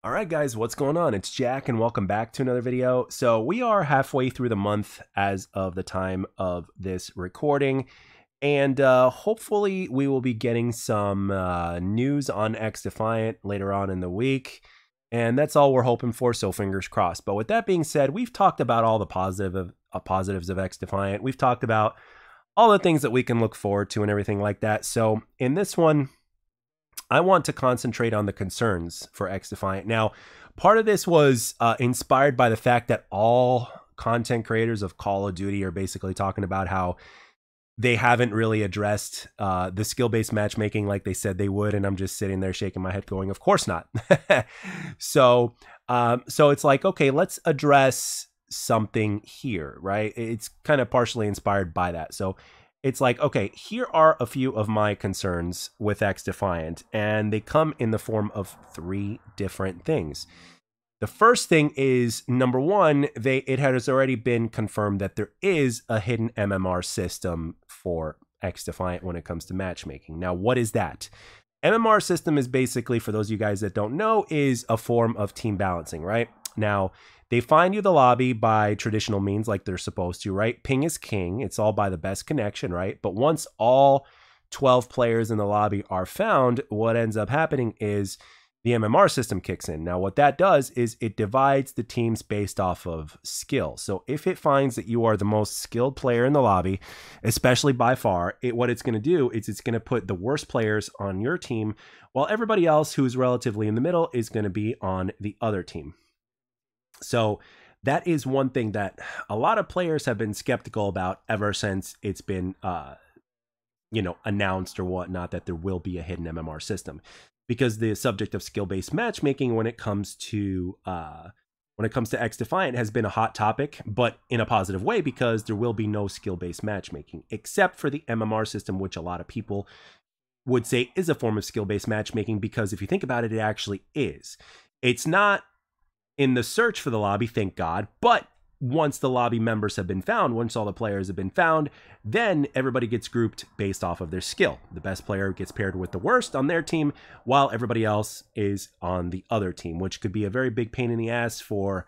All right, guys, what's going on? It's Jack, and welcome back to another video. So we are halfway through the month as of the time of this recording, and hopefully we will be getting some news on XDefiant later on in the week, and that's all we're hoping for, so fingers crossed. But with that being said, we've talked about all the positives of XDefiant. We've talked about all the things that we can look forward to and everything like that. So in this one, I want to concentrate on the concerns for XDefiant. Now, part of this was inspired by the fact that all content creators of Call of Duty are basically talking about how they haven't really addressed the skill-based matchmaking like they said they would, and I'm just sitting there shaking my head going, of course not. So it's like, okay, let's address something here, right? It's kind of partially inspired by that. So it's like, okay, here are a few of my concerns with XDefiant, and they come in the form of three different things. The first thing is, number one, it has already been confirmed that there is a hidden MMR system for XDefiant when it comes to matchmaking. Now, what is that? MMR system is basically, for those of you guys that don't know, is a form of team balancing, right? Now, they find you the lobby by traditional means like they're supposed to, right? Ping is king. It's all by the best connection, right? But once all 12 players in the lobby are found, what ends up happening is the MMR system kicks in. Now, what that does is it divides the teams based off of skill. So if it finds that you are the most skilled player in the lobby, especially by far, what it's going to do is it's going to put the worst players on your team, while everybody else who's relatively in the middle is going to be on the other team. So that is one thing that a lot of players have been skeptical about ever since it's been, announced or whatnot that there will be a hidden MMR system, because the subject of skill-based matchmaking when it comes to XDefiant has been a hot topic, but in a positive way, because there will be no skill-based matchmaking except for the MMR system, which a lot of people would say is a form of skill-based matchmaking, because if you think about it, it actually is. It's not in the search for the lobby, thank God, but once the lobby members have been found, once all the players have been found, then everybody gets grouped based off of their skill. The best player gets paired with the worst on their team, while everybody else is on the other team, which could be a very big pain in the ass for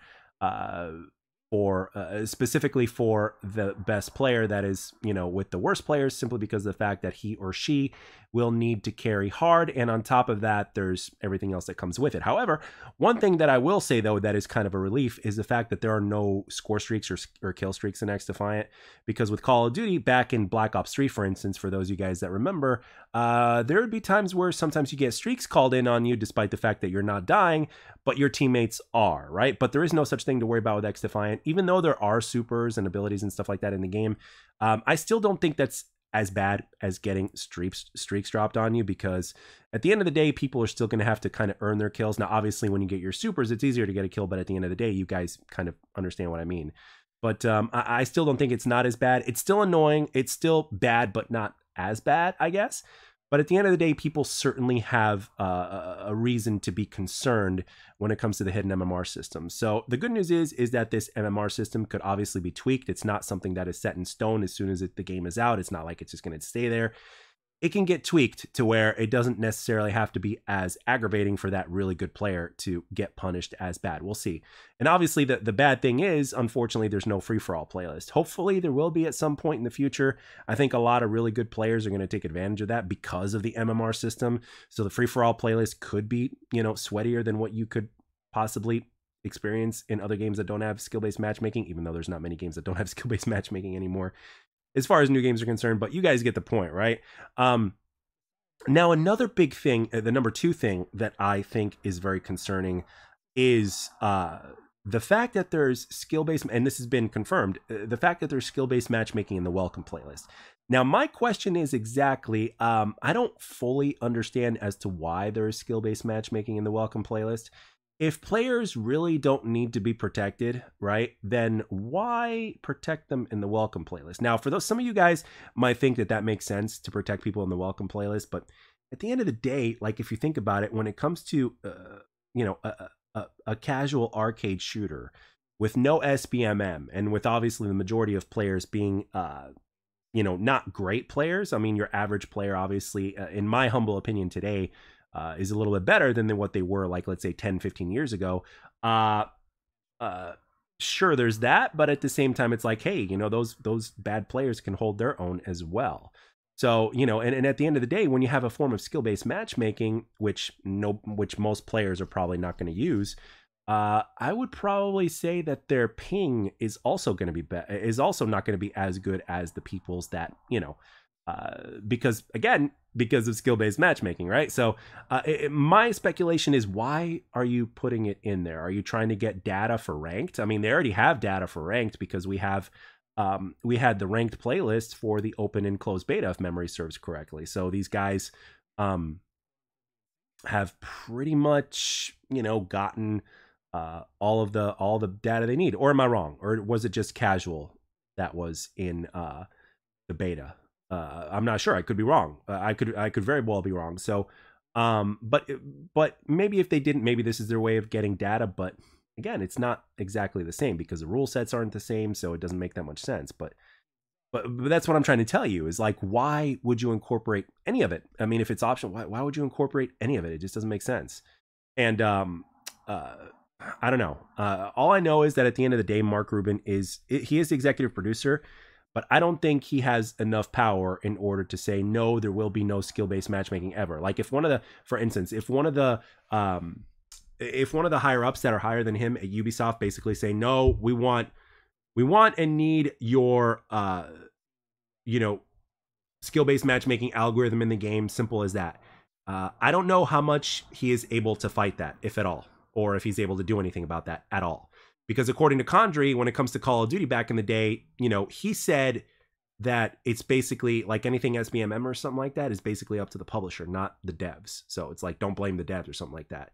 specifically for the best player that is, with the worst players, simply because of the fact that he or she will need to carry hard. And on top of that, there's everything else that comes with it. However, one thing that I will say, though, that is kind of a relief is the fact that there are no score streaks or kill streaks in XDefiant, because with Call of Duty, back in Black Ops 3, for instance, for those of you guys that remember, there would be times where sometimes you get streaks called in on you despite the fact that you're not dying, but your teammates are, right? But there is no such thing to worry about with XDefiant. Even though there are supers and abilities and stuff like that in the game, I still don't think that's as bad as getting streaks dropped on you, because at the end of the day, people are still going to have to kind of earn their kills. Now, obviously, when you get your supers, it's easier to get a kill, but at the end of the day, you guys kind of understand what I mean. But I still don't think it's not as bad. It's still annoying. It's still bad, but not as bad, I guess. But at the end of the day, people certainly have a reason to be concerned when it comes to the hidden MMR system. So the good news is that this MMR system could obviously be tweaked. It's not something that is set in stone as soon as the game is out. It's not like it's just going to stay there. It can get tweaked to where it doesn't necessarily have to be as aggravating for that really good player to get punished as bad. We'll see. And obviously the bad thing is, unfortunately, there's no free-for-all playlist. Hopefully there will be at some point in the future. I think a lot of really good players are going to take advantage of that because of the MMR system. So the free-for-all playlist could be, sweatier than what you could possibly experience in other games that don't have skill-based matchmaking, even though there's not many games that don't have skill-based matchmaking anymore, as far as new games are concerned, but you guys get the point, right? Now, another big thing, the number two thing that I think is very concerning is the fact that there's skill-based, and this has been confirmed, the fact that there's skill-based matchmaking in the welcome playlist. Now, my question is exactly, I don't fully understand as to why there is skill-based matchmaking in the welcome playlist. If players really don't need to be protected, right, then why protect them in the welcome playlist? Now, for some of you guys might think that makes sense to protect people in the welcome playlist, but at the end of the day, like, if you think about it, when it comes to, a casual arcade shooter with no SBMM, and with obviously the majority of players being, not great players. I mean, your average player, obviously, in my humble opinion today, is a little bit better than what they were, like, let's say 10, 15 years ago. Uh, sure, there's that, but at the same time, it's like, hey, those bad players can hold their own as well. So, and at the end of the day, when you have a form of skill-based matchmaking, which most players are probably not going to use, I would probably say that their ping is also going to be is also not going to be as good as the people's that because of skill-based matchmaking, right? So my speculation is, why are you putting it in there? Are you trying to get data for ranked? I mean, they already have data for ranked because we had the ranked playlist for the open and closed beta, if memory serves correctly. So these guys have pretty much gotten all the data they need. Or am I wrong? Or was it just casual that was in the beta? I'm not sure. I could be wrong. I could very well be wrong. So, but maybe if they didn't, maybe this is their way of getting data. But again, it's not exactly the same because the rule sets aren't the same, so it doesn't make that much sense. But that's what I'm trying to tell you is, like, why would you incorporate any of it? I mean, if it's optional, why would you incorporate any of it? It just doesn't make sense. And I don't know. All I know is that at the end of the day, Mark Rubin he is the executive producer, but I don't think he has enough power in order to say, no, there will be no skill-based matchmaking ever. Like, for instance, if one of the higher ups that are higher than him at Ubisoft basically say, no, we want and need your skill-based matchmaking algorithm in the game, simple as that. I don't know how much he is able to fight that, if at all, or if he's able to do anything about that at all. Because according to Condry, when it comes to Call of Duty back in the day, he said that it's basically like anything SBMM or something like that is basically up to the publisher, not the devs. So it's like, don't blame the devs or something like that.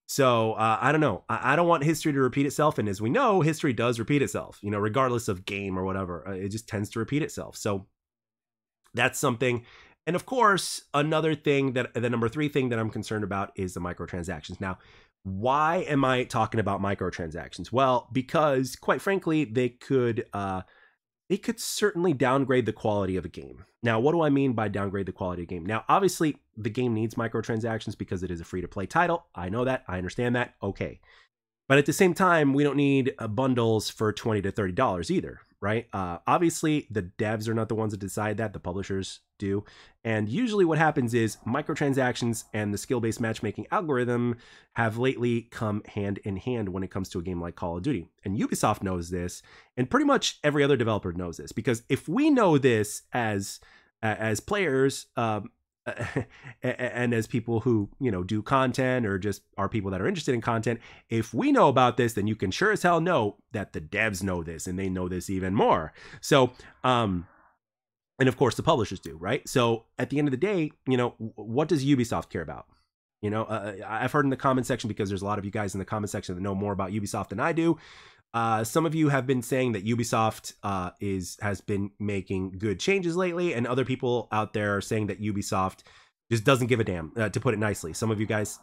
So I don't know. I don't want history to repeat itself. And as we know, history does repeat itself, regardless of game or whatever. It just tends to repeat itself. So that's something. And of course, another thing the number 3 thing that I'm concerned about is the microtransactions. Now, why am I talking about microtransactions? Well, because quite frankly, they could certainly downgrade the quality of a game. Now, what do I mean by downgrade the quality of a game? Now, obviously, the game needs microtransactions because it is a free-to-play title. I know that. I understand that. Okay. But at the same time, we don't need bundles for $20 to $30 either, right? Obviously, the devs are not the ones that decide that. The publishers do. And usually what happens is microtransactions and the skill-based matchmaking algorithm have lately come hand in hand when it comes to a game like Call of Duty. And Ubisoft knows this, and pretty much every other developer knows this. Because if we know this as players, and as people who do content or just are people that are interested in content, if we know about this, then you can sure as hell know that the devs know this, and they know this even more. So and of course the publishers do, right? So at the end of the day, what does Ubisoft care about? I've heard in the comment section, because there's a lot of you guys in the comment section that know more about Ubisoft than I do. Some of you have been saying that Ubisoft has been making good changes lately, and other people out there are saying that Ubisoft just doesn't give a damn, to put it nicely. Some of you guys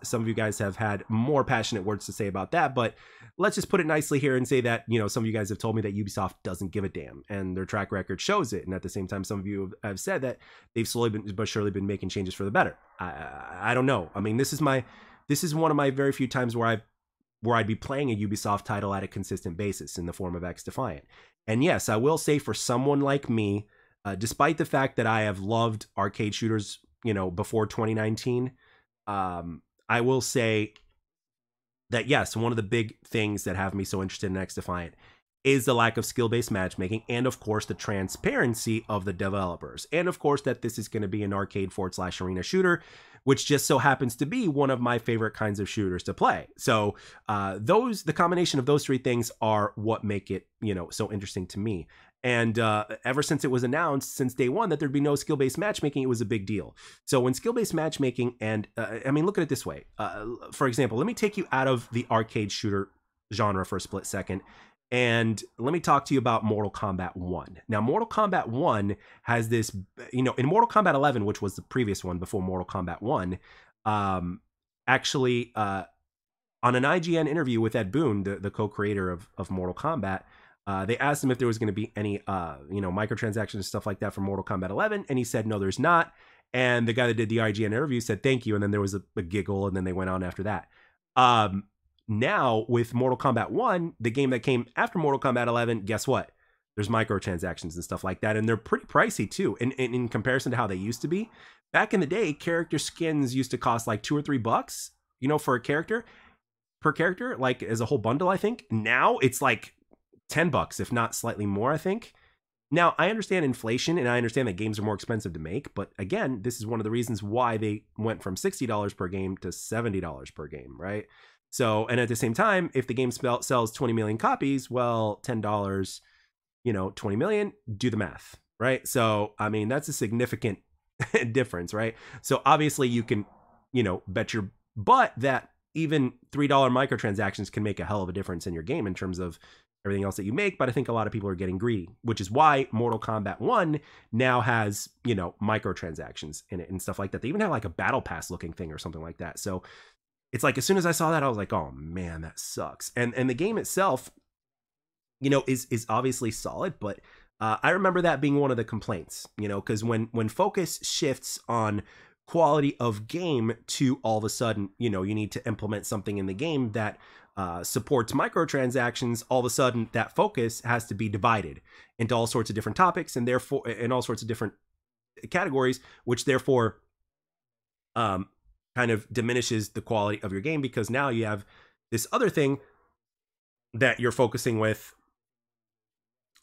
have had more passionate words to say about that, but let's just put it nicely here and say that, some of you guys have told me that Ubisoft doesn't give a damn, and their track record shows it. And at the same time, some of you have said that they've slowly but surely been making changes for the better. I don't know. I mean, this is one of my very few times where I'd be playing a Ubisoft title at a consistent basis in the form of XDefiant. And yes, I will say, for someone like me, despite the fact that I have loved arcade shooters, before 2019, I will say that yes, one of the big things that have me so interested in XDefiant is the lack of skill-based matchmaking, and of course the transparency of the developers, and of course that this is going to be an arcade/arena shooter, which just so happens to be one of my favorite kinds of shooters to play. So the combination of those 3 things are what make it so interesting to me. And ever since it was announced, since day one, that there'd be no skill-based matchmaking, it was a big deal. So when skill-based matchmaking, and I mean, look at it this way. For example, let me take you out of the arcade shooter genre for a split second, and let me talk to you about Mortal Kombat 1. Now, Mortal Kombat 1 has this, in Mortal Kombat 11, which was the previous one before Mortal Kombat 1, actually, on an IGN interview with Ed Boon, the co-creator of Mortal Kombat, they asked him if there was going to be any, microtransactions and stuff like that for Mortal Kombat 11, and he said, no, there's not. And the guy that did the IGN interview said thank you, and then there was a giggle, and then they went on after that. Now with Mortal Kombat 1, the game that came after Mortal Kombat 11, guess what? There's microtransactions and stuff like that, and they're pretty pricey too in comparison to how they used to be. Back in the day, character skins used to cost like $2 or $3, you know, for a character, per character, like as a whole bundle, I think. Now it's like $10, if not slightly more, I think. Now, I understand inflation, and I understand that games are more expensive to make, but again, this is one of the reasons why they went from $60 per game to $70 per game, right? So, and at the same time, if the game sells 20 million copies, well, $10, you know, 20 million, do the math, right? So, I mean, that's a significant difference, right? So obviously you can, you know, bet your butt that even $3 microtransactions can make a hell of a difference in your game in terms of everything else that you make. But I think a lot of people are getting greedy, which is why Mortal Kombat 1 now has, you know, microtransactions in it and stuff like that. They even have like a battle pass looking thing or something like that. So it's like, as soon as I saw that, I was like, oh man, that sucks. And the game itself, you know, is obviously solid, but I remember that being one of the complaints, you know, because when focus shifts on quality of game to all of a sudden, you know, you need to implement something in the game that supports microtransactions, all of a sudden that focus has to be divided into all sorts of different topics, and therefore in all sorts of different categories, which therefore kind of diminishes the quality of your game, because now you have this other thing that you're focusing with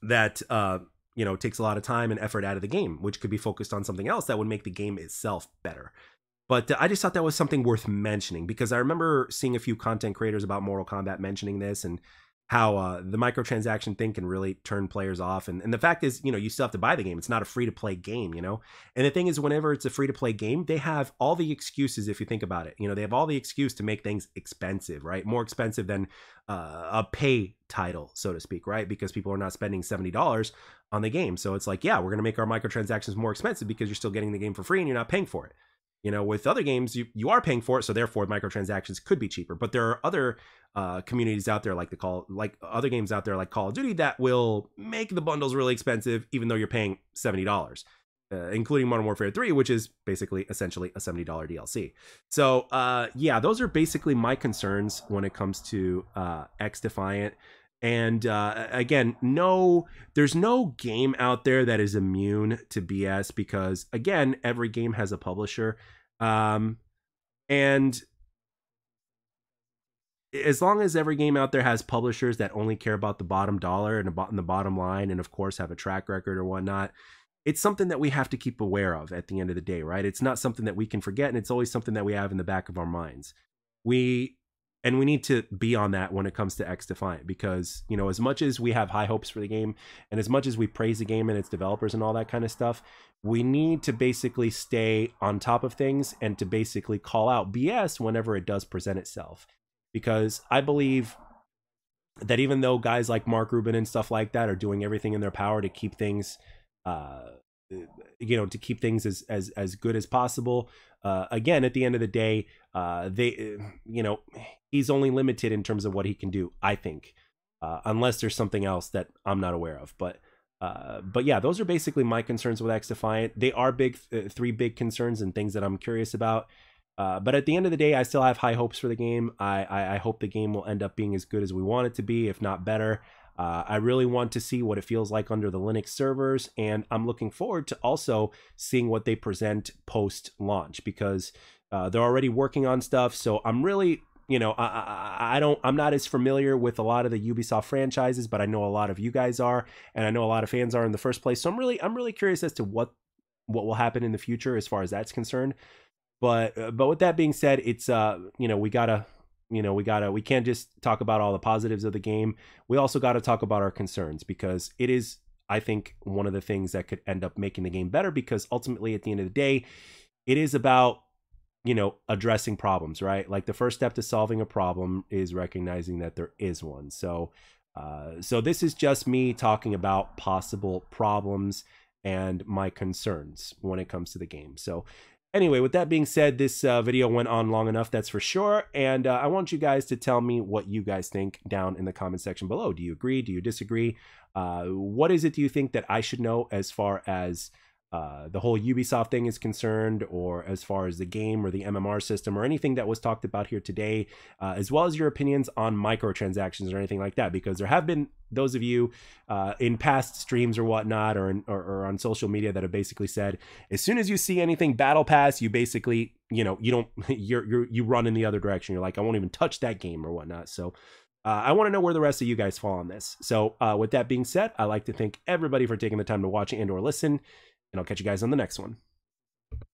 that you know, takes a lot of time and effort out of the game, which could be focused on something else that would make the game itself better. But I just thought that was something worth mentioning, because I remember seeing a few content creators about Mortal Kombat mentioning this, and how the microtransaction thing can really turn players off. And the fact is, you know, you still have to buy the game. It's not a free-to-play game, you know? And the thing is, whenever it's a free-to-play game, they have all the excuses, if you think about it. You know, they have all the excuse to make things expensive, right? More expensive than a pay title, so to speak, right? Because people are not spending $70 on the game. So it's like, yeah, we're going to make our microtransactions more expensive because you're still getting the game for free and you're not paying for it. You know, with other games, you are paying for it, so therefore microtransactions could be cheaper. But there are other communities out there, like other games out there like Call of Duty, that will make the bundles really expensive, even though you're paying $70, including Modern Warfare 3, which is basically essentially a $70 DLC. So yeah, those are basically my concerns when it comes to XDefiant. And again, there's no game out there that is immune to BS, because again, every game has a publisher. And as long as every game out there has publishers that only care about the bottom dollar and the bottom line, and of course have a track record or whatnot, it's something that we have to keep aware of at the end of the day, right? It's not something that we can forget, and it's always something that we have in the back of our minds. We need to be on that when it comes to XDefiant, because, you know, as much as we have high hopes for the game, and as much as we praise the game and its developers and all that kind of stuff, we need to basically stay on top of things and to basically call out BS whenever it does present itself. Because I believe that even though guys like Mark Rubin and stuff like that are doing everything in their power to keep things you know, to keep things as good as possible, again, at the end of the day, you know, he's only limited in terms of what he can do, I think, unless there's something else that I'm not aware of. But yeah, those are basically my concerns with XDefiant. They are three big concerns and things that I'm curious about. But at the end of the day, I still have high hopes for the game. I hope the game will end up being as good as we want it to be, if not better. I really want to see what it feels like under the Linux servers, and I'm looking forward to also seeing what they present post-launch, because they're already working on stuff. So I'm really, you know, I'm not as familiar with a lot of the Ubisoft franchises, but I know a lot of you guys are, and I know a lot of fans are in the first place. So I'm really curious as to what will happen in the future as far as that's concerned. But with that being said, it's you know, we can't just talk about all the positives of the game. We also got to talk about our concerns, because it is, I think, one of the things that could end up making the game better, because ultimately at the end of the day, it is about, you know, addressing problems, right? Like, the first step to solving a problem is recognizing that there is one. So this is just me talking about possible problems and my concerns when it comes to the game. So anyway, with that being said, this video went on long enough, that's for sure. And I want you guys to tell me what you guys think down in the comment section below. Do you agree? Do you disagree? What is it do you think that I should know as far as the whole Ubisoft thing is concerned, or as far as the game or the MMR system or anything that was talked about here today, as well as your opinions on microtransactions or anything like that, because there have been those of you in past streams or whatnot, or on social media, that have basically said, as soon as you see anything battle pass, you basically, you don't, you run in the other direction. You're like, I won't even touch that game or whatnot. So I want to know where the rest of you guys fall on this. So with that being said, I'd like to thank everybody for taking the time to watch and or listen, and I'll catch you guys on the next one.